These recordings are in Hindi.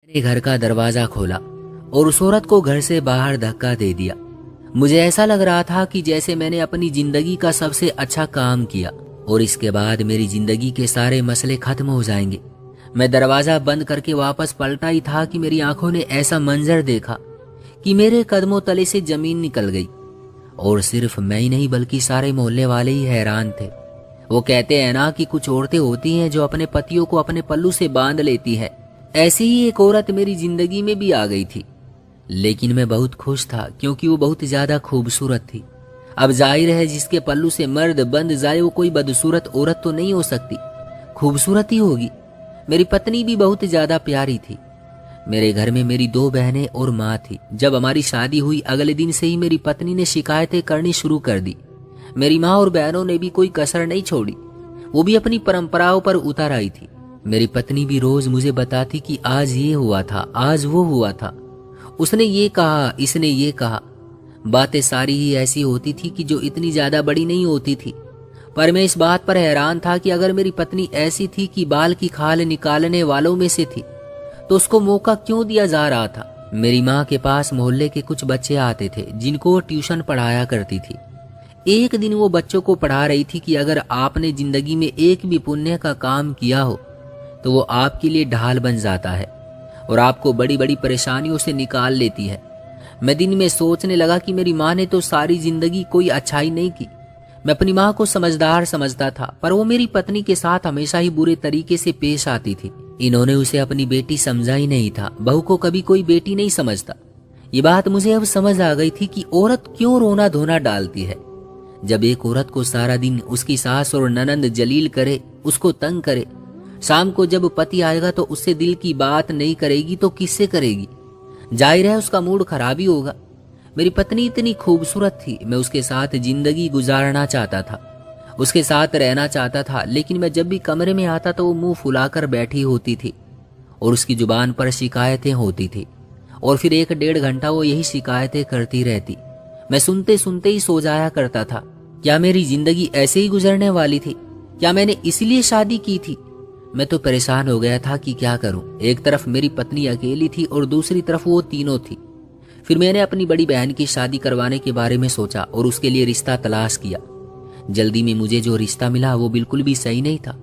मैंने घर का दरवाजा खोला और उस औरत को घर से बाहर धक्का दे दिया। मुझे ऐसा लग रहा था कि जैसे मैंने अपनी जिंदगी का सबसे अच्छा काम किया और इसके बाद मेरी जिंदगी के सारे मसले खत्म हो जाएंगे। मैं दरवाजा बंद करके वापस पलटा ही था कि मेरी आंखों ने ऐसा मंजर देखा कि मेरे कदमों तले से जमीन निकल गई। और सिर्फ मैं ही नहीं बल्कि सारे मोहल्ले वाले ही हैरान थे। वो कहते हैं ना कि कुछ औरतें होती हैं जो अपने पतियों को अपने पल्लू से बांध लेती है। ऐसी ही एक औरत मेरी जिंदगी में भी आ गई थी। लेकिन मैं बहुत खुश था क्योंकि वो बहुत ज्यादा खूबसूरत थी। अब जाहिर है जिसके पल्लू से मर्द बंध जाए वो कोई बदसूरत औरत तो नहीं हो सकती, खूबसूरत ही होगी। मेरी पत्नी भी बहुत ज्यादा प्यारी थी। मेरे घर में मेरी 2 बहनें और माँ थी। जब हमारी शादी हुई अगले दिन से ही मेरी पत्नी ने शिकायतें करनी शुरू कर दी। मेरी माँ और बहनों ने भी कोई कसर नहीं छोड़ी, वो भी अपनी परंपराओं पर उतर आई थी। मेरी पत्नी भी रोज मुझे बताती कि आज ये हुआ था, आज वो हुआ था, उसने ये कहा, इसने ये कहा। बातें सारी ही ऐसी होती थी कि जो इतनी ज्यादा बड़ी नहीं होती थी। पर मैं इस बात पर हैरान था कि अगर मेरी पत्नी ऐसी थी कि बाल की खाल निकालने वालों में से थी तो उसको मौका क्यों दिया जा रहा था। मेरी माँ के पास मोहल्ले के कुछ बच्चे आते थे जिनको वो ट्यूशन पढ़ाया करती थी। एक दिन वो बच्चों को पढ़ा रही थी कि अगर आपने जिंदगी में एक भी पुण्य का काम किया हो तो वो आपके लिए ढाल बन जाता है और आपको बड़ी बड़ी परेशानियों से निकाल लेती है। मैं दिन में सोचने लगा कि मेरी माँ ने तो सारी जिंदगी कोई अच्छाई नहीं की। मैं अपनी माँ को समझदार समझता था पर वो मेरी पत्नी के साथ हमेशा ही बुरे तरीके से पेश आती थी। इन्होंने उसे अपनी बेटी समझा ही नहीं था। बहू को कभी कोई बेटी नहीं समझता। ये बात मुझे अब समझ आ गई थी कि औरत क्यों रोना धोना डालती है। जब एक औरत को सारा दिन उसकी सास और ननंद जलील करे, उसको तंग करे, शाम को जब पति आएगा तो उससे दिल की बात नहीं करेगी तो किससे करेगी। जाहिर है उसका मूड खराब ही होगा। मेरी पत्नी इतनी खूबसूरत थी, मैं उसके साथ जिंदगी गुजारना चाहता था, उसके साथ रहना चाहता था। लेकिन मैं जब भी कमरे में आता तो वो मुंह फुलाकर बैठी होती थी और उसकी जुबान पर शिकायतें होती थी और फिर 1-1.5 घंटा वो यही शिकायतें करती रहती। मैं सुनते सुनते ही सो जाया करता था। क्या मेरी जिंदगी ऐसे ही गुजरने वाली थी? क्या मैंने इसलिए शादी की थी? मैं तो परेशान हो गया था कि क्या करूं। एक तरफ मेरी पत्नी अकेली थी और दूसरी तरफ वो तीनों थी। फिर मैंने अपनी बड़ी बहन की शादी करवाने के बारे में सोचा और उसके लिए रिश्ता तलाश किया। जल्दी में मुझे जो रिश्ता मिला वो बिल्कुल भी सही नहीं था।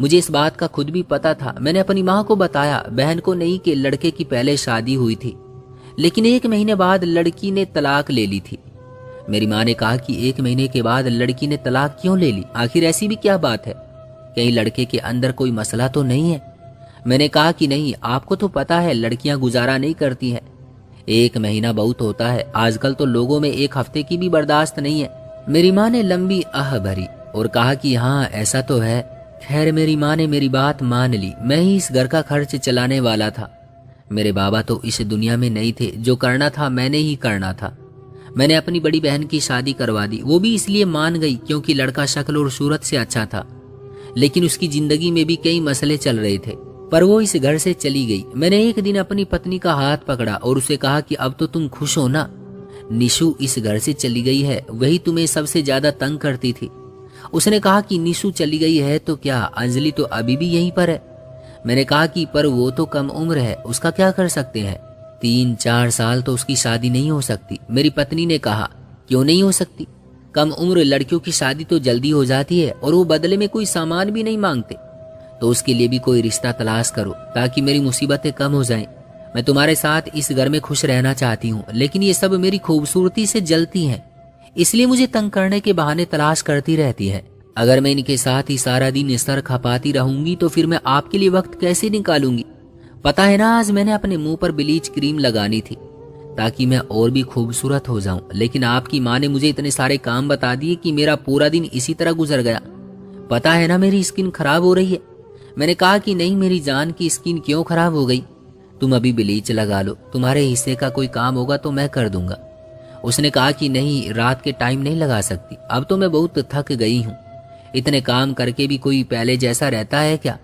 मुझे इस बात का खुद भी पता था। मैंने अपनी माँ को बताया, बहन को नहीं, कि लड़के की पहले शादी हुई थी लेकिन 1 महीने बाद लड़की ने तलाक ले ली थी। मेरी माँ ने कहा कि 1 महीने के बाद लड़की ने तलाक क्यों ले ली? आखिर ऐसी भी क्या बात है? कहीं लड़के के अंदर कोई मसला तो नहीं है? मैंने कहा कि नहीं, आपको तो पता है लड़कियां गुजारा नहीं करती हैं। 1 महीना बहुत होता है, आजकल तो लोगों में 1 हफ्ते की भी बर्दाश्त नहीं है। मेरी माँ ने लंबी आह भरी और कहा कि हाँ ऐसा तो है। खैर मेरी माँ ने मेरी बात मान ली। मैं ही इस घर का खर्च चलाने वाला था। मेरे बाबा तो इस दुनिया में नहीं थे। जो करना था मैंने ही करना था। मैंने अपनी बड़ी बहन की शादी करवा दी। वो भी इसलिए मान गई क्योंकि लड़का शक्ल और सूरत से अच्छा था। लेकिन उसकी जिंदगी में भी कई मसले चल रहे थे, पर वो इस घर से चली गई। मैंने एक दिन अपनी पत्नी का हाथ पकड़ा और उसे कहा कि अब तो तुम खुश हो ना? निशु इस घर से चली गई है, वही तुम्हें सबसे ज्यादा तंग करती थी। उसने कहा कि निशु चली गई है तो क्या, अंजलि तो अभी भी यहीं पर है। मैंने कहा कि पर वो तो कम उम्र है, उसका क्या कर सकते हैं? 3-4 साल तो उसकी शादी नहीं हो सकती। मेरी पत्नी ने कहा, क्यों नहीं हो सकती? कम उम्र लड़कियों की शादी तो जल्दी हो जाती है और वो बदले में कोई सामान भी नहीं मांगते। तो उसके लिए भी कोई रिश्ता तलाश करो ताकि मेरी मुसीबतें कम हो जाएं। मैं तुम्हारे साथ इस घर में खुश रहना चाहती हूँ, लेकिन ये सब मेरी खूबसूरती से जलती हैं, इसलिए मुझे तंग करने के बहाने तलाश करती रहती है। अगर मैं इनके साथ ही सारा दिन सर खपाती रहूंगी तो फिर मैं आपके लिए वक्त कैसे निकालूंगी? पता है ना, आज मैंने अपने मुंह पर ब्लीच क्रीम लगानी थी ताकि मैं और भी खूबसूरत हो जाऊं, लेकिन आपकी माँ ने मुझे इतने सारे काम बता दिए कि मेरा पूरा दिन इसी तरह गुजर गया। पता है ना मेरी स्किन खराब हो रही है। मैंने कहा कि नहीं मेरी जान की स्किन क्यों खराब हो गई? तुम अभी ब्लीच लगा लो, तुम्हारे हिस्से का कोई काम होगा तो मैं कर दूंगा। उसने कहा कि नहीं, रात के टाइम नहीं लगा सकती, अब तो मैं बहुत थक गई हूँ। इतने काम करके भी कोई पहले जैसा रहता है क्या?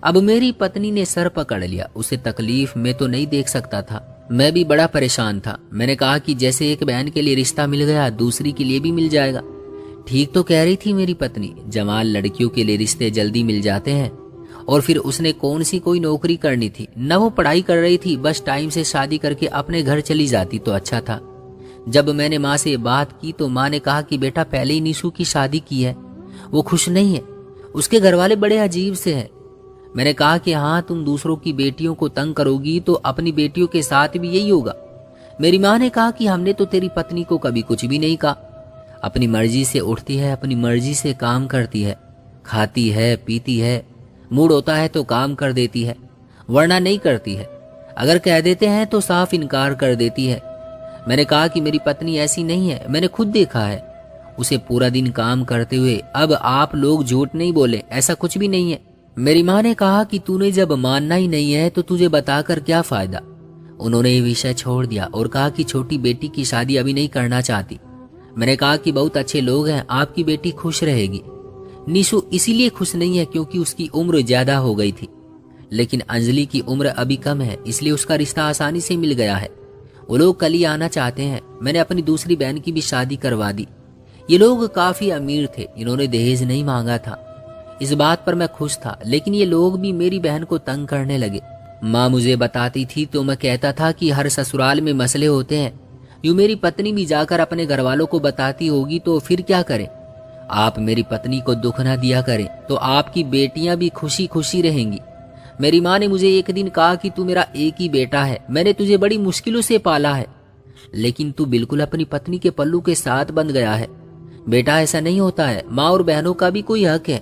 अब मेरी पत्नी ने सर पकड़ लिया। उसे तकलीफ में तो नहीं देख सकता था। मैं भी बड़ा परेशान था। मैंने कहा कि जैसे एक बहन के लिए रिश्ता मिल गया दूसरी के लिए भी मिल जाएगा। ठीक तो कह रही थी मेरी पत्नी, जवान लड़कियों के लिए रिश्ते जल्दी मिल जाते हैं और फिर उसने कौन सी कोई नौकरी करनी थी, न वो पढ़ाई कर रही थी, बस टाइम से शादी करके अपने घर चली जाती तो अच्छा था। जब मैंने माँ से बात की तो माँ ने कहा कि बेटा पहले ही निशु की शादी की है, वो खुश नहीं है, उसके घर वाले बड़े अजीब से हैं। मैंने कहा कि हाँ, तुम दूसरों की बेटियों को तंग करोगी तो अपनी बेटियों के साथ भी यही होगा। मेरी माँ ने कहा कि हमने तो तेरी पत्नी को कभी कुछ भी नहीं कहा, अपनी मर्जी से उठती है, अपनी मर्जी से काम करती है, खाती है, पीती है, मूड होता है तो काम कर देती है, वरना नहीं करती है। अगर कह देते हैं तो साफ इनकार कर देती है। मैंने कहा कि मेरी पत्नी ऐसी नहीं है, मैंने खुद देखा है उसे पूरा दिन काम करते हुए। अब आप लोग झूठ नहीं बोले, ऐसा कुछ भी नहीं है। मेरी माँ ने कहा कि तूने जब मानना ही नहीं है तो तुझे बताकर क्या फायदा। उन्होंने ये विषय छोड़ दिया और कहा कि छोटी बेटी की शादी अभी नहीं करना चाहती। मैंने कहा कि बहुत अच्छे लोग हैं, आपकी बेटी खुश रहेगी। निशु इसीलिए खुश नहीं है क्योंकि उसकी उम्र ज्यादा हो गई थी, लेकिन अंजलि की उम्र अभी कम है, इसलिए उसका रिश्ता आसानी से मिल गया है। वो लोग कल ही आना चाहते हैं। मैंने अपनी दूसरी बहन की भी शादी करवा दी। ये लोग काफी अमीर थे, इन्होंने दहेज नहीं मांगा था। इस बात पर मैं खुश था, लेकिन ये लोग भी मेरी बहन को तंग करने लगे। माँ मुझे बताती थी तो मैं कहता था कि हर ससुराल में मसले होते हैं, यूं मेरी पत्नी भी जाकर अपने घर वालों को बताती होगी तो फिर क्या करें। आप मेरी पत्नी को दुख ना दिया करें तो आपकी बेटियां भी खुशी खुशी रहेंगी। मेरी माँ ने मुझे एक दिन कहा कि तू मेरा एक ही बेटा है, मैंने तुझे बड़ी मुश्किलों से पाला है, लेकिन तू बिल्कुल अपनी पत्नी के पल्लू के साथ बंध गया है। बेटा ऐसा नहीं होता है, माँ और बहनों का भी कोई हक है।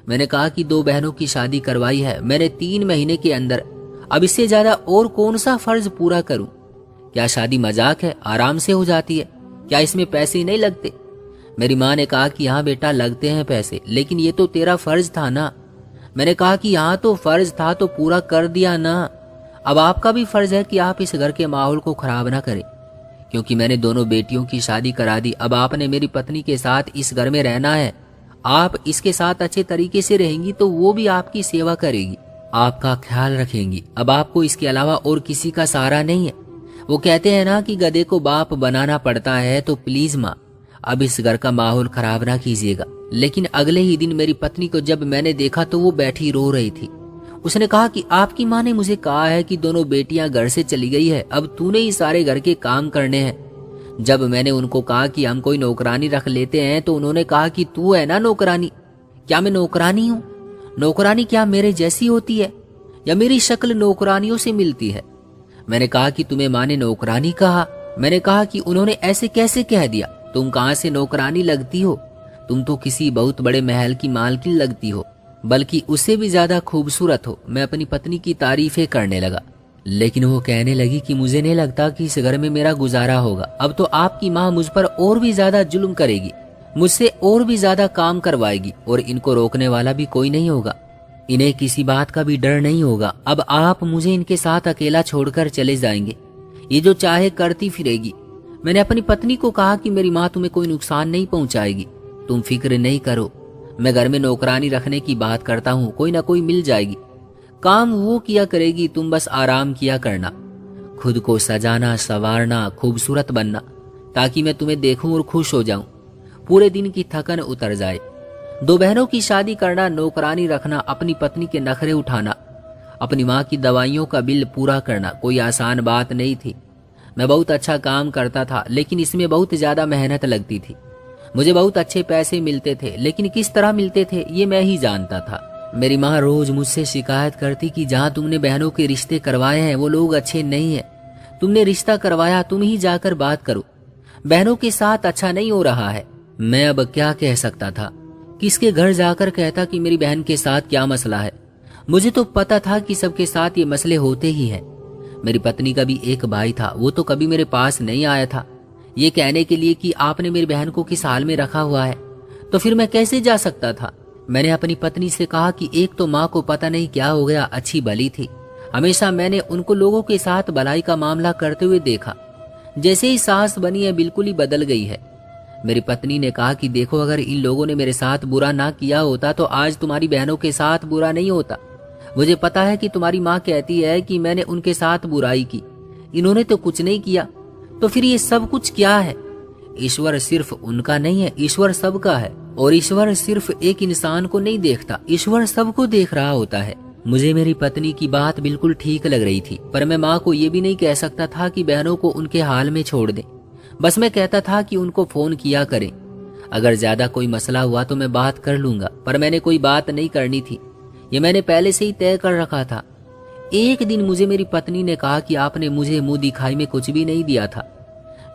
मैंने कहा कि 2 बहनों की शादी करवाई है मैंने 3 महीने के अंदर, अब इससे ज्यादा और कौन सा फर्ज पूरा करूं। क्या शादी मजाक है, आराम से हो जाती है, क्या इसमें पैसे नहीं लगते। मेरी माँ ने कहा कि हाँ बेटा लगते हैं पैसे, लेकिन ये तो तेरा फर्ज था ना। मैंने कहा कि हाँ तो फर्ज था तो पूरा कर दिया ना। अब आपका भी फर्ज है कि आप इस घर के माहौल को खराब ना करें, क्योंकि मैंने दोनों बेटियों की शादी करा दी। अब आपने मेरी पत्नी के साथ इस घर में रहना है। आप इसके साथ अच्छे तरीके से रहेंगी तो वो भी आपकी सेवा करेगी, आपका ख्याल रखेंगी। अब आपको इसके अलावा और किसी का सहारा नहीं है। वो कहते हैं ना कि गधे को बाप बनाना पड़ता है, तो प्लीज माँ अब इस घर का माहौल खराब ना कीजिएगा। लेकिन अगले ही दिन मेरी पत्नी को जब मैंने देखा तो वो बैठी रो रही थी। उसने कहा कि आपकी माँ ने मुझे कहा है कि दोनों बेटियां घर से चली गई है, अब तूने ही सारे घर के काम करने हैं। जब मैंने उनको कहा कि हम कोई नौकरानी रख लेते हैं तो उन्होंने कहा कि तू है ना नौकरानी। क्या मैं नौकरानी हूँ? नौकरानी क्या मेरे जैसी होती है या मेरी शक्ल नौकरानियों से मिलती है? मैंने कहा कि तुम्हें माँ ने नौकरानी कहा। मैंने कहा कि उन्होंने ऐसे कैसे कह दिया, तुम कहाँ से नौकरानी लगती हो, तुम तो किसी बहुत बड़े महल की मालकिन लगती हो, बल्कि उससे भी ज्यादा खूबसूरत हो। मैं अपनी पत्नी की तारीफें करने लगा, लेकिन वो कहने लगी कि मुझे नहीं लगता कि इस घर में मेरा गुजारा होगा। अब तो आपकी माँ मुझ पर और भी ज्यादा जुल्म करेगी, मुझसे और भी ज्यादा काम करवाएगी और इनको रोकने वाला भी कोई नहीं होगा। इन्हें किसी बात का भी डर नहीं होगा। अब आप मुझे इनके साथ अकेला छोड़कर चले जाएंगे, ये जो चाहे करती फिरेगी। मैंने अपनी पत्नी को कहा कि मेरी माँ तुम्हें कोई नुकसान नहीं पहुंचाएगी, तुम फिक्र नहीं करो। मैं घर में नौकरानी रखने की बात करता हूँ, कोई ना कोई मिल जाएगी, काम वो किया करेगी, तुम बस आराम किया करना। खुद को सजाना संवारना, खूबसूरत बनना, ताकि मैं तुम्हें देखूं और खुश हो जाऊं, पूरे दिन की थकन उतर जाए। 2 बहनों की शादी करना, नौकरानी रखना, अपनी पत्नी के नखरे उठाना, अपनी माँ की दवाइयों का बिल पूरा करना कोई आसान बात नहीं थी। मैं बहुत अच्छा काम करता था, लेकिन इसमें बहुत ज्यादा मेहनत लगती थी। मुझे बहुत अच्छे पैसे मिलते थे, लेकिन किस तरह मिलते थे ये मैं ही जानता था। मेरी माँ रोज मुझसे शिकायत करती कि जहाँ तुमने बहनों के रिश्ते करवाए हैं वो लोग अच्छे नहीं है, तुमने रिश्ता करवाया तुम ही जाकर बात करो, बहनों के साथ अच्छा नहीं हो रहा है। मैं अब क्या कह सकता था, किसके घर जाकर कहता कि मेरी बहन के साथ क्या मसला है। मुझे तो पता था कि सबके साथ ये मसले होते ही हैं। मेरी पत्नी का भी एक भाई था, वो तो कभी मेरे पास नहीं आया था ये कहने के लिए कि आपने मेरी बहन को किस हाल में रखा हुआ है, तो फिर मैं कैसे जा सकता था। मैंने अपनी पत्नी से कहा कि एक तो माँ को पता नहीं क्या हो गया, अच्छी भली थी, हमेशा मैंने उनको लोगों के साथ भलाई का मामला करते हुए देखा, जैसे ही सास बनी है बिल्कुल ही बदल गई है। मेरी पत्नी ने कहा कि देखो अगर इन लोगों ने मेरे साथ बुरा ना किया होता तो आज तुम्हारी बहनों के साथ बुरा नहीं होता। मुझे पता है कि तुम्हारी माँ कहती है कि मैंने उनके साथ बुराई की, इन्होंने तो कुछ नहीं किया, तो फिर ये सब कुछ क्या है? ईश्वर सिर्फ उनका नहीं है, ईश्वर सबका है और ईश्वर सिर्फ एक इंसान को नहीं देखता, ईश्वर सबको देख रहा होता है। मुझे मेरी पत्नी की बात बिल्कुल ठीक लग रही थी, पर मैं माँ को ये भी नहीं कह सकता था कि बहनों को उनके हाल में छोड़ दें। बस मैं कहता था कि उनको फोन किया करें, अगर ज्यादा कोई मसला हुआ तो मैं बात कर लूंगा, पर मैंने कोई बात नहीं करनी थी, ये मैंने पहले से ही तय कर रखा था। एक दिन मुझे मेरी पत्नी ने कहा कि आपने मुझे मुंह दिखाई में कुछ भी नहीं दिया था।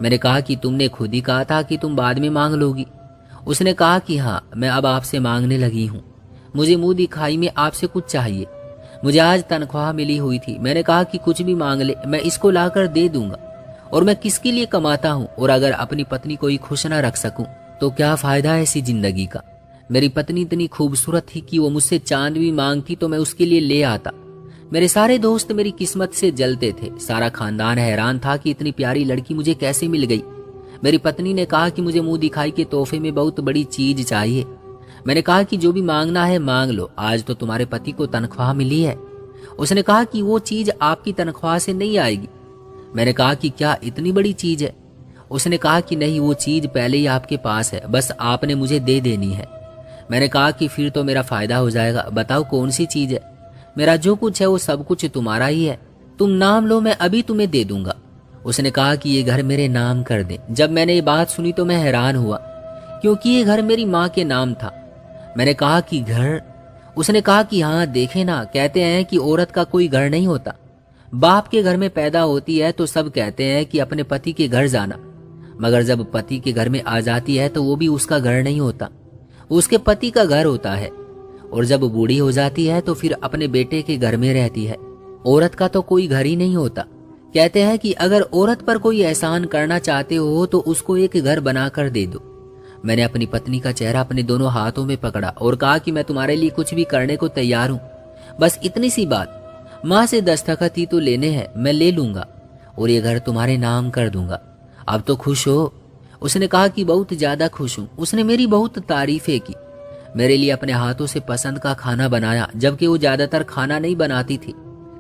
मैंने कहा कि तुमने खुद ही कहा था कि तुम बाद में मांग लोगी। उसने कहा कि हाँ, मैं अब आपसे मांगने लगी हूँ, मुझे मुंह दिखाई में आपसे कुछ चाहिए। मुझे आज तनख्वाह मिली हुई थी, मैंने कहा कि कुछ भी मांग ले, मैं इसको लाकर दे दूंगा। और मैं किसके लिए कमाता हूँ, और अगर अपनी पत्नी को ही खुश न रख सकूं तो क्या फायदा है ऐसी जिंदगी का। मेरी पत्नी इतनी खूबसूरत थी कि वो मुझसे चांद भी मांगती तो मैं उसके लिए ले आता। मेरे सारे दोस्त मेरी किस्मत से जलते थे, सारा खानदान हैरान था कि इतनी प्यारी लड़की मुझे कैसे मिल गई। मेरी पत्नी ने कहा कि मुझे मुंह दिखाई के तोहफे में बहुत बड़ी चीज चाहिए। मैंने कहा कि जो भी मांगना है मांग लो, आज तो तुम्हारे पति को तनख्वाह मिली है। उसने कहा कि वो चीज आपकी तनख्वाह से नहीं आएगी। मैंने कहा कि क्या इतनी बड़ी चीज है। उसने कहा कि नहीं, वो चीज पहले ही आपके पास है, बस आपने मुझे दे देनी है। मैंने कहा कि फिर तो मेरा फायदा हो जाएगा, बताओ कौन सी चीज है। मेरा जो कुछ है वो सब कुछ तुम्हारा ही है, तुम नाम लो, मैं अभी तुम्हें दे दूंगा। उसने कहा कि ये घर मेरे नाम कर दे। जब मैंने ये बात सुनी तो मैं हैरान हुआ, क्योंकि ये घर मेरी माँ के नाम था। मैंने कहा कि घर? उसने कहा कि हाँ, देखे ना, कहते हैं कि औरत का कोई घर नहीं होता। बाप के घर में पैदा होती है तो सब कहते हैं कि अपने पति के घर जाना, मगर जब पति के घर में आ जाती है तो वो भी उसका घर नहीं होता, उसके पति का घर होता है। और जब बूढ़ी हो जाती है तो फिर अपने बेटे के घर में रहती है। औरत का तो कोई घर ही नहीं होता। कहते हैं कि अगर औरत पर कोई एहसान करना चाहते हो तो उसको एक घर बनाकर दे दो। मैंने अपनी पत्नी का चेहरा अपने दोनों हाथों में पकड़ा और कहा कि मैं तुम्हारे लिए कुछ भी करने को तैयार हूँ, बस इतनी सी बात, माँ से दस्तखत ही तो लेने हैं, मैं ले लूंगा और ये घर तुम्हारे नाम कर दूंगा। अब तो खुश हो? उसने कहा कि बहुत ज्यादा खुश हूँ। उसने मेरी बहुत तारीफें की, मेरे लिए अपने हाथों से पसंद का खाना बनाया, जबकि वो ज्यादातर खाना नहीं बनाती थी,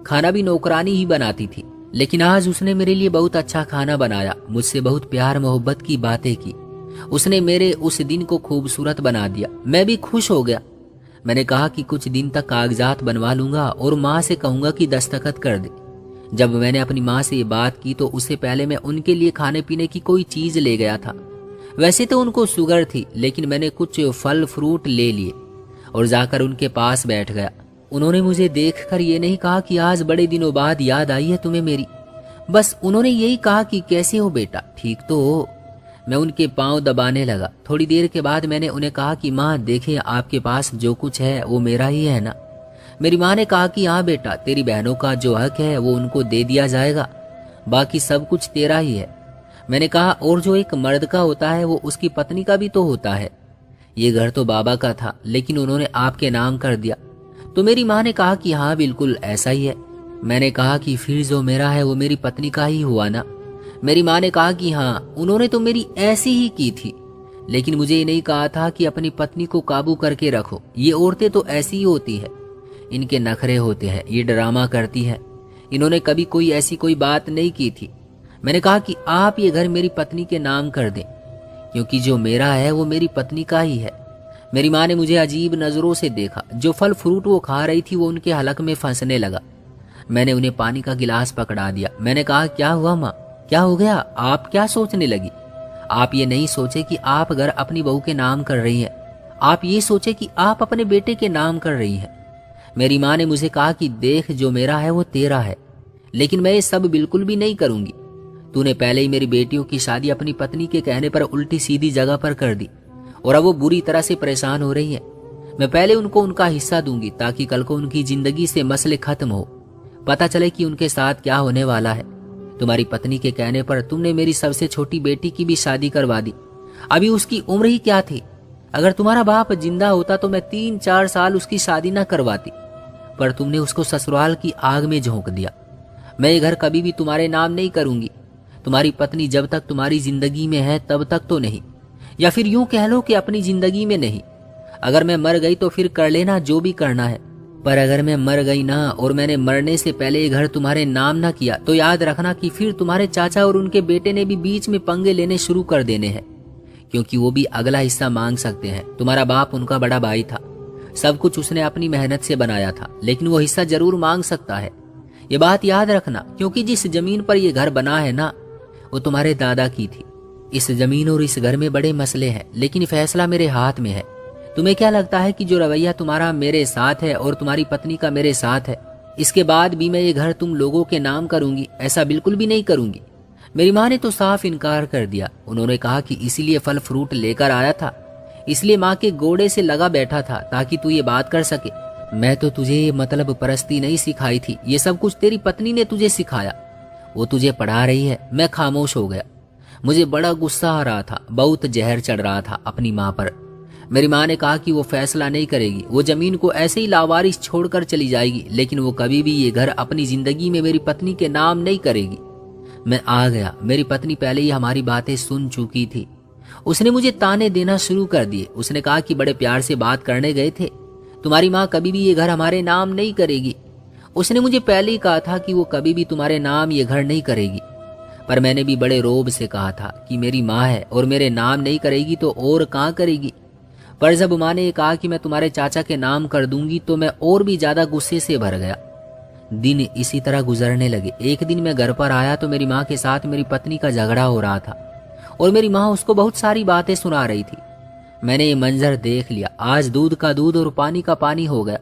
खाना भी नौकरानी ही बनाती थी। लेकिन आज उसने मेरे लिए बहुत अच्छा खाना बनाया, मुझसे बहुत प्यार मोहब्बत की बातें की। उसने मेरे उस दिन को खूबसूरत बना दिया। मैं भी खुश हो गया। मैंने कहा कि कुछ दिन तक कागजात बनवा लूंगा और माँ से कहूंगा कि दस्तखत कर दे। जब मैंने अपनी माँ से ये बात की तो उससे पहले मैं उनके लिए खाने पीने की कोई चीज ले गया था। वैसे तो उनको शुगर थी, लेकिन मैंने कुछ फल फ्रूट ले लिए और जाकर उनके पास बैठ गया। उन्होंने मुझे देखकर ये नहीं कहा कि आज बड़े दिनों बाद याद आई है तुम्हें मेरी, बस उन्होंने यही कहा कि कैसे हो बेटा, ठीक तो हो। मैं उनके पांव दबाने लगा। थोड़ी देर के बाद मैंने उन्हें कहा कि माँ देखिए, आपके पास जो कुछ है वो मेरा ही है ना। मेरी माँ ने कहा कि हाँ बेटा, तेरी बहनों का जो हक है वो उनको दे दिया जाएगा, बाकी सब कुछ तेरा ही है। मैंने कहा और जो एक मर्द का होता है वो उसकी पत्नी का भी तो होता है। ये घर तो बाबा का था, लेकिन उन्होंने आपके नाम कर दिया। तो मेरी माँ ने कहा कि हाँ बिल्कुल ऐसा ही है। मैंने कहा कि फिर जो मेरा है वो मेरी पत्नी का ही हुआ ना। मेरी माँ ने कहा कि हाँ, उन्होंने तो मेरी ऐसी ही की थी, लेकिन मुझे ये नहीं कहा था कि अपनी पत्नी को काबू करके रखो। ये औरतें तो ऐसी ही होती है, इनके नखरे होते हैं, ये ड्रामा करती है। इन्होंने कभी कोई ऐसी कोई बात नहीं की थी। मैंने कहा कि आप ये घर मेरी पत्नी के नाम कर दें, क्योंकि जो मेरा है वो मेरी पत्नी का ही है। मेरी माँ ने मुझे अजीब नजरों से देखा। जो फल फ्रूट वो खा रही थी वो उनके हलक में फंसने लगा। मैंने उन्हें पानी का गिलास पकड़ा दिया। मैंने कहा क्या हुआ माँ, क्या हो गया, आप क्या सोचने लगी? आप ये नहीं सोचे कि आप घर अपनी बहू के नाम कर रही हैं, आप ये सोचे कि आप अपने बेटे के नाम कर रही हैं। मेरी माँ ने मुझे कहा कि देख, जो मेरा है वो तेरा है, लेकिन मैं ये सब बिल्कुल भी नहीं करूंगी। तूने पहले ही मेरी बेटियों की शादी अपनी पत्नी के कहने पर उल्टी सीधी जगह पर कर दी और अब वो बुरी तरह से परेशान हो रही है। मैं पहले उनको उनका हिस्सा दूंगी ताकि कल को उनकी जिंदगी से मसले खत्म हो, पता चले कि उनके साथ क्या होने वाला है। तुम्हारी पत्नी के कहने पर तुमने मेरी सबसे छोटी बेटी की भी शादी करवा दी। अभी उसकी उम्र ही क्या थी? अगर तुम्हारा बाप जिंदा होता तो मैं 3-4 साल उसकी शादी ना करवाती, पर तुमने उसको ससुराल की आग में झोंक दिया। मैं ये घर कभी भी तुम्हारे नाम नहीं करूंगी। तुम्हारी पत्नी जब तक तुम्हारी जिंदगी में है तब तक तो नहीं, या फिर यूं कह लो कि अपनी जिंदगी में नहीं। अगर मैं मर गई तो फिर कर लेना जो भी करना है, पर अगर मैं मर गई ना और मैंने मरने से पहले ये घर तुम्हारे नाम ना किया तो याद रखना कि फिर तुम्हारे चाचा और उनके बेटे ने भी बीच में पंगे लेने शुरू कर देने हैं, क्योंकि वो भी अगला हिस्सा मांग सकते हैं। तुम्हारा बाप उनका बड़ा भाई था, सब कुछ उसने अपनी मेहनत से बनाया था, लेकिन वो हिस्सा जरूर मांग सकता है। ये बात याद रखना, क्योंकि जिस जमीन पर ये घर बना है ना, वो तुम्हारे दादा की थी। इस जमीन और इस घर में बड़े मसले हैं, लेकिन फैसला मेरे हाथ में है। तुम्हें क्या लगता है कि जो रवैया तुम्हारा मेरे साथ है और तुम्हारी पत्नी का मेरे साथ है, इसके बाद भी मैं ये घर तुम लोगों के नाम करूंगी? ऐसा बिल्कुल भी नहीं करूंगी। मेरी माँ ने तो साफ इनकार कर दिया। उन्होंने कहा कि इसीलिए फल फ्रूट लेकर आया था, इसलिए माँ के गोड़े से लगा बैठा था ताकि तू ये बात कर सके। मैं तो तुझे ये मतलब परस्ती नहीं सिखाई थी, ये सब कुछ तेरी पत्नी ने तुझे सिखाया। वो तुझे पढ़ा रही है। मैं खामोश हो गया। मुझे बड़ा गुस्सा आ रहा था, बहुत जहर चढ़ रहा था अपनी माँ पर। मेरी माँ ने कहा कि वो फैसला नहीं करेगी, वो जमीन को ऐसे ही लावारिस छोड़कर चली जाएगी, लेकिन वो कभी भी ये घर अपनी जिंदगी में मेरी पत्नी के नाम नहीं करेगी। मैं आ गया। मेरी पत्नी पहले ही हमारी बातें सुन चुकी थी। उसने मुझे ताने देना शुरू कर दिए। उसने कहा कि बड़े प्यार से बात करने गए थे, तुम्हारी माँ कभी भी ये घर हमारे नाम नहीं करेगी। उसने मुझे पहले ही कहा था कि वो कभी भी तुम्हारे नाम ये घर नहीं करेगी, पर मैंने भी बड़े रोब से कहा था कि मेरी माँ है और मेरे नाम नहीं करेगी तो और कहाँ करेगी। पर जब माँ ने कहा कि मैं तुम्हारे चाचा के नाम कर दूंगी तो मैं और भी ज्यादा गुस्से से भर गया। दिन इसी तरह गुजरने लगे। एक दिन मैं घर पर आया तो मेरी माँ के साथ मेरी पत्नी का झगड़ा हो रहा था और मेरी माँ उसको बहुत सारी बातें सुना रही थी। मैंने ये मंजर देख लिया। आज दूध का दूध और पानी का पानी हो गया।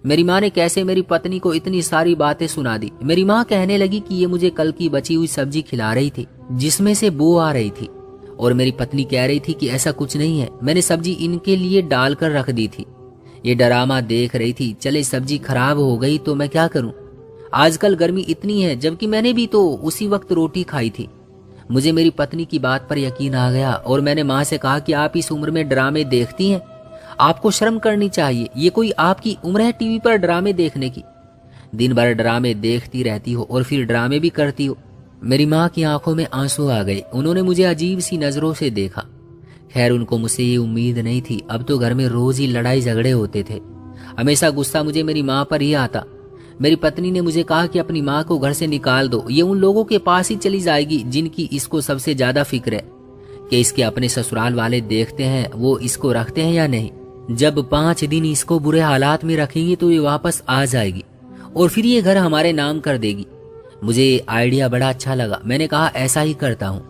मेरी माँ ने कैसे मेरी पत्नी को इतनी सारी बातें सुना दी। मेरी माँ कहने लगी कि ये मुझे कल की बची हुई सब्जी खिला रही थी जिसमें से बू आ रही थी, और मेरी पत्नी कह रही थी कि ऐसा कुछ नहीं है, मैंने सब्जी इनके लिए डालकर रख दी थी। ये डरामा देख रही थी। चले सब्जी खराब हो गई तो मैं क्या करूं? आजकल गर्मी इतनी है, जबकि मैंने भी तो उसी वक्त रोटी खाई थी। मुझे मेरी पत्नी की बात पर यकीन आ गया और मैंने माँ से कहा कि आप इस उम्र में ड्रामे देखती हैं, आपको शर्म करनी चाहिए। ये कोई आपकी उम्र है टीवी पर ड्रामे देखने की? दिन भर ड्रामे देखती रहती हो और फिर ड्रामे भी करती हो। मेरी माँ की आंखों में आंसू आ गए। उन्होंने मुझे अजीब सी नजरों से देखा। खैर, उनको मुझसे ये उम्मीद नहीं थी। अब तो घर में रोज ही लड़ाई झगड़े होते थे। हमेशा गुस्सा मुझे मेरी माँ पर ही आता। मेरी पत्नी ने मुझे कहा कि अपनी माँ को घर से निकाल दो, ये उन लोगों के पास ही चली जाएगी जिनकी इसको सबसे ज्यादा फिक्र है कि इसके अपने ससुराल वाले देखते हैं वो इसको रखते हैं या नहीं। जब 5 दिन इसको बुरे हालात में रखेंगे तो ये वापस आ जाएगी और फिर ये घर हमारे नाम कर देगी। मुझे आइडिया बड़ा अच्छा लगा। मैंने कहा ऐसा ही करता हूँ।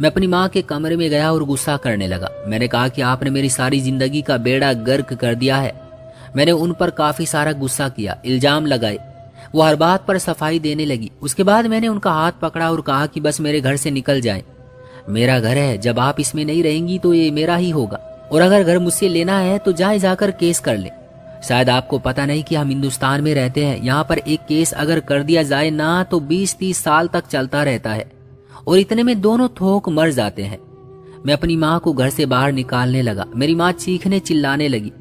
मैं अपनी माँ के कमरे में गया और गुस्सा करने लगा। मैंने कहा कि आपने मेरी सारी जिंदगी का बेड़ा गर्क कर दिया है। मैंने उन पर काफी सारा गुस्सा किया, इल्जाम लगाए। वो हर बात पर सफाई देने लगी। उसके बाद मैंने उनका हाथ पकड़ा और कहा कि बस मेरे घर से निकल जाएं। मेरा घर है, जब आप इसमें नहीं रहेंगी तो ये मेरा ही होगा, और अगर घर मुझसे लेना है तो जाए जाकर केस कर ले। शायद आपको पता नहीं कि हम हिंदुस्तान में रहते हैं। यहाँ पर एक केस अगर कर दिया जाए ना तो 20-30 साल तक चलता रहता है और इतने में दोनों थोक मर जाते हैं। मैं अपनी माँ को घर से बाहर निकालने लगा। मेरी माँ चीखने चिल्लाने लगी।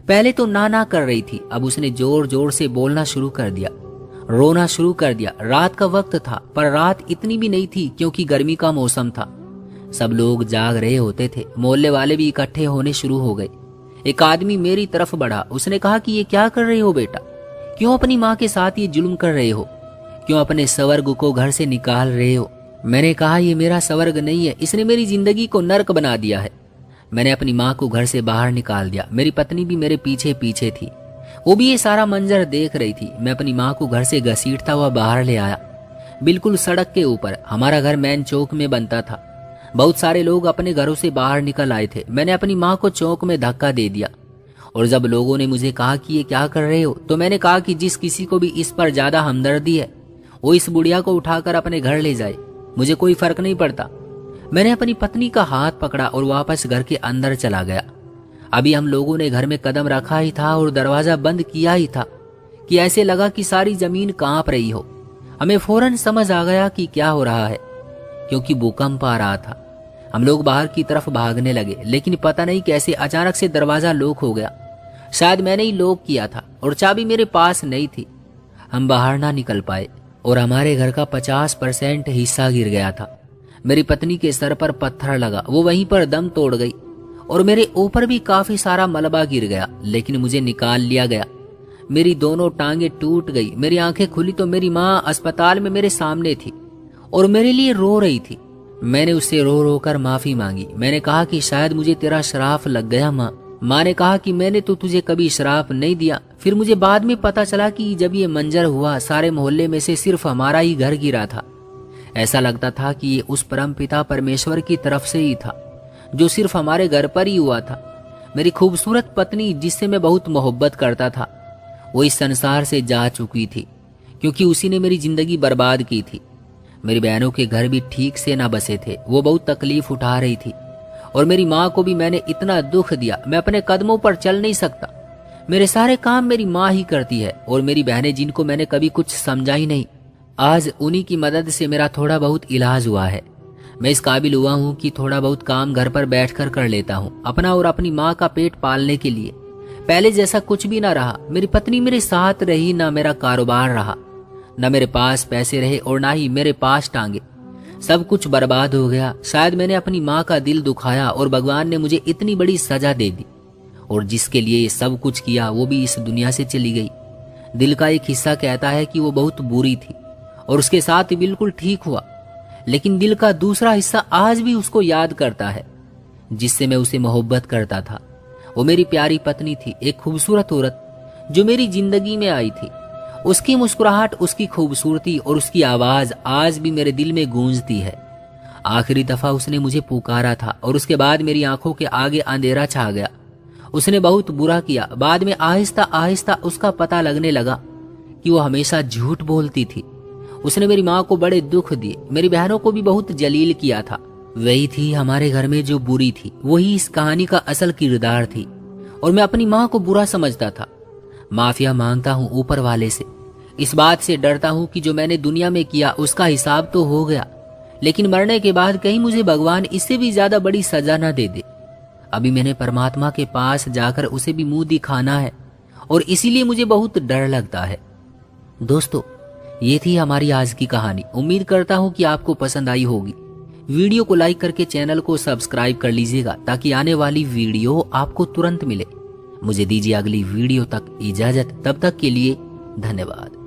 पहले तो ना कर रही थी, अब उसने जोर जोर से बोलना शुरू कर दिया, रोना शुरू कर दिया। रात का वक्त था, पर रात इतनी भी नहीं थी क्योंकि गर्मी का मौसम था। सब लोग जाग रहे होते थे। मोहल्ले वाले भी इकट्ठे होने शुरू हो गए। एक आदमी मेरी तरफ बढ़ा। उसने कहा कि ये क्या कर रहे हो बेटा? क्यों अपनी माँ के साथ ये जुल्म कर रहे हो? क्यों अपने स्वर्ग को घर से निकाल रहे हो? मैंने कहा ये मेरा स्वर्ग नहीं है, इसने मेरी जिंदगी को नर्क बना दिया है। मैंने अपनी माँ को घर से बाहर निकाल दिया। मेरी पत्नी भी मेरे पीछे पीछे थी, वो भी ये सारा मंजर देख रही थी। मैं अपनी माँ को घर से घसीटता हुआ बाहर ले आया, बिल्कुल सड़क के ऊपर। हमारा घर मैन चौक में बनता था। बहुत सारे लोग अपने घरों से बाहर निकल आए थे। मैंने अपनी माँ को चौक में धक्का दे दिया, और जब लोगों ने मुझे कहा कि ये क्या कर रहे हो, तो मैंने कहा कि जिस किसी को भी इस पर ज्यादा हमदर्दी है वो इस बुढ़िया को उठाकर अपने घर ले जाए, मुझे कोई फर्क नहीं पड़ता। मैंने अपनी पत्नी का हाथ पकड़ा और वापस घर के अंदर चला गया। अभी हम लोगों ने घर में कदम रखा ही था और दरवाजा बंद किया ही था कि ऐसे लगा कि सारी जमीन कांप रही हो। हमें फौरन समझ आ गया कि क्या हो रहा है, क्योंकि भूकंप आ रहा था। हम लोग बाहर की तरफ भागने लगे, लेकिन पता नहीं कैसे अचानक से दरवाजा लॉक हो गया। शायद मैंने ही लॉक किया था और चाबी मेरे पास नहीं थी। हम बाहर ना निकल पाए और हमारे घर का 50% हिस्सा गिर गया था। मेरी पत्नी के सर पर पत्थर लगा, वो वहीं पर दम तोड़ गई, और मेरे ऊपर भी काफी सारा मलबा गिर गया, लेकिन मुझे निकाल लिया गया। मेरी दोनों टांगे टूट गई। मेरी आंखें खुली तो मेरी माँ अस्पताल में मेरे सामने थी और मेरे लिए रो रही थी। मैंने उससे रो रो कर माफी मांगी। मैंने कहा कि शायद मुझे तेरा श्राप लग गया माँ। माँ ने कहा कि मैंने तो तुझे कभी श्राप नहीं दिया। फिर मुझे बाद में पता चला कि जब ये मंजर हुआ सारे मोहल्ले में से सिर्फ हमारा ही घर गिरा था। ऐसा लगता था कि ये उस परमपिता परमेश्वर की तरफ से ही था जो सिर्फ हमारे घर पर ही हुआ था। मेरी खूबसूरत पत्नी जिससे मैं बहुत मोहब्बत करता था वो इस संसार से जा चुकी थी क्योंकि उसी ने मेरी जिंदगी बर्बाद की थी। मेरी बहनों के घर भी ठीक से ना बसे थे, वो बहुत तकलीफ उठा रही थी। और मेरी माँ को भी मैंने इतना दुख दिया, मैं अपने कदमों पर चल नहीं सकता। मेरे सारे काम मेरी माँ ही करती है और मेरी बहनें जिनको मैंने कभी कुछ समझा ही नहीं, आज उन्हीं की मदद से मेरा थोड़ा बहुत इलाज हुआ है। मैं इस काबिल हुआ हूँ कि थोड़ा बहुत काम घर पर बैठकर कर लेता हूँ, अपना और अपनी माँ का पेट पालने के लिए। पहले जैसा कुछ भी ना रहा। मेरी पत्नी मेरे साथ रही, ना मेरा कारोबार रहा, न मेरे पास पैसे रहे और ना ही मेरे पास टांगे। सब कुछ बर्बाद हो गया। शायद मैंने अपनी माँ का दिल दुखाया और भगवान ने मुझे इतनी बड़ी सजा दे दी। और जिसके लिए ये सब कुछ किया वो भी इस दुनिया से चली गई। दिल का एक हिस्सा कहता है कि वो बहुत बुरी थी और उसके साथ बिल्कुल ठीक हुआ, लेकिन दिल का दूसरा हिस्सा आज भी उसको याद करता है जिससे मैं उसे मोहब्बत करता था। वो मेरी प्यारी पत्नी थी, एक खूबसूरत औरत जो मेरी जिंदगी में आई थी। उसकी मुस्कुराहट, उसकी खूबसूरती और उसकी आवाज आज भी मेरे दिल में गूंजती है। आखिरी दफा उसने मुझे पुकारा था और उसके बाद मेरी आंखों के आगे अंधेरा छा गया। उसने बहुत बुरा किया। बाद में आहिस्ता आहिस्ता उसका पता लगने लगा कि वो हमेशा झूठ बोलती थी। उसने मेरी माँ को बड़े दुख दिए, मेरी बहनों को भी बहुत जलील किया था। वही थी हमारे घर में जो बुरी थी, वही इस कहानी का असल किरदार थी। और मैं अपनी माँ को बुरा समझता था। माफिया मांगता हूँ ऊपर वाले से, इस बात से डरता हूँ कि जो मैंने दुनिया में किया उसका हिसाब तो हो गया, लेकिन मरने के बाद कहीं मुझे भगवान इससे भी ज्यादा बड़ी सजा ना दे दे। अभी मैंने परमात्मा के पास जाकर उसे भी मुंह दिखाना है और इसीलिए मुझे बहुत डर लगता है। दोस्तों, ये थी हमारी आज की कहानी। उम्मीद करता हूँ कि आपको पसंद आई होगी। वीडियो को लाइक करके चैनल को सब्सक्राइब कर लीजिएगा ताकि आने वाली वीडियो आपको तुरंत मिले। मुझे दीजिए अगली वीडियो तक इजाजत, तब तक के लिए धन्यवाद।